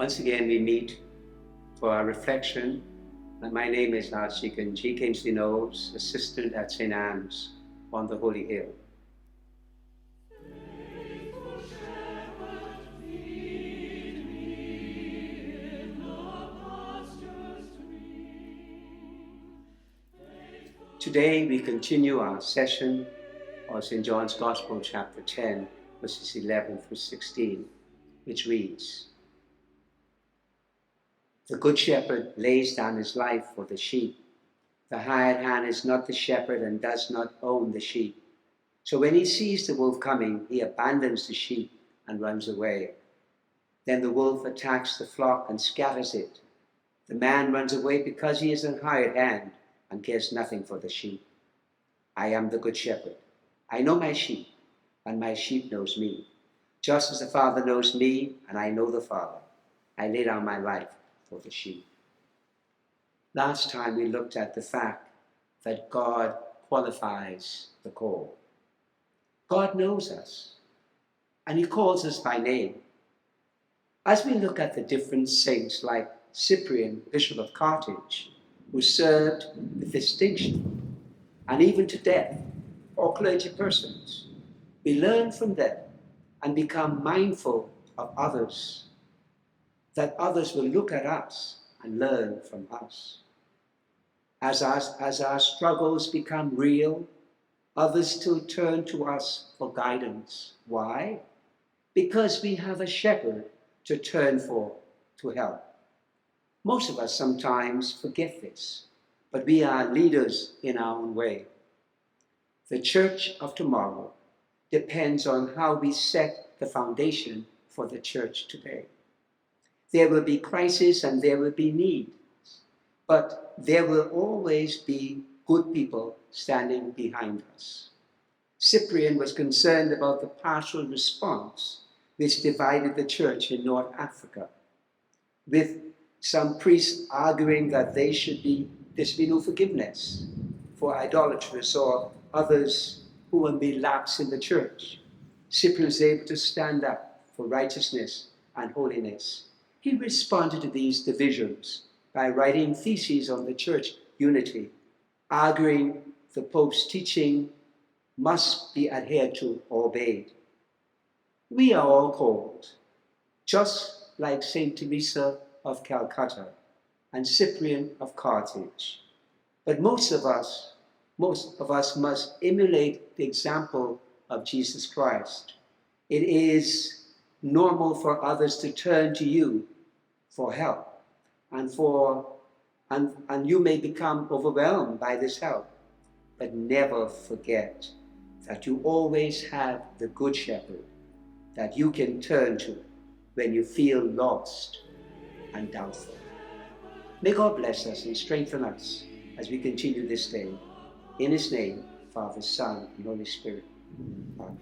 Once again, we meet for our reflection. My name is Archdeacon G. Kingsley Knowles, assistant at St. Anne's on the Holy Hill. Today we continue our session of St. John's Gospel, chapter 10, verses 11 through 16, which reads, "The good shepherd lays down his life for the sheep. The hired hand is not the shepherd and does not own the sheep. So when he sees the wolf coming, he abandons the sheep and runs away. Then the wolf attacks the flock and scatters it. The man runs away because he is a hired hand and cares nothing for the sheep. I am the good shepherd. I know my sheep, and my sheep knows me. Just as the Father knows me, and I know the Father, I lay down my life for the sheep." Last time we looked at the fact that God qualifies the call. God knows us, and he calls us by name. As we look at the different saints like Cyprian, Bishop of Carthage, who served with distinction and even to death, or clergy persons, we learn from them and become mindful of others, that others will look at us and learn from us. As our struggles become real, others still turn to us for guidance. Why? Because we have a shepherd to turn for to help. Most of us sometimes forget this, but we are leaders in our own way. The church of tomorrow depends on how we set the foundation for the church today. There will be crises and there will be needs, but there will always be good people standing behind us. Cyprian was concerned about the partial response which divided the church in North Africa, with some priests arguing that there should be no forgiveness for idolaters or others who will be lapsed in the church. Cyprian was able to stand up for righteousness and holiness. He responded to these divisions by writing theses on the church unity, arguing the Pope's teaching must be adhered to or obeyed. We are all called, just like St. Teresa of Calcutta and Cyprian of Carthage. But most of us must emulate the example of Jesus Christ. It is normal for others to turn to you for help, and you may become overwhelmed by this help. But never forget that you always have the Good Shepherd that you can turn to when you feel lost and doubtful. May God bless us and strengthen us as we continue this day. In his name, Father, Son, and Holy Spirit. Amen.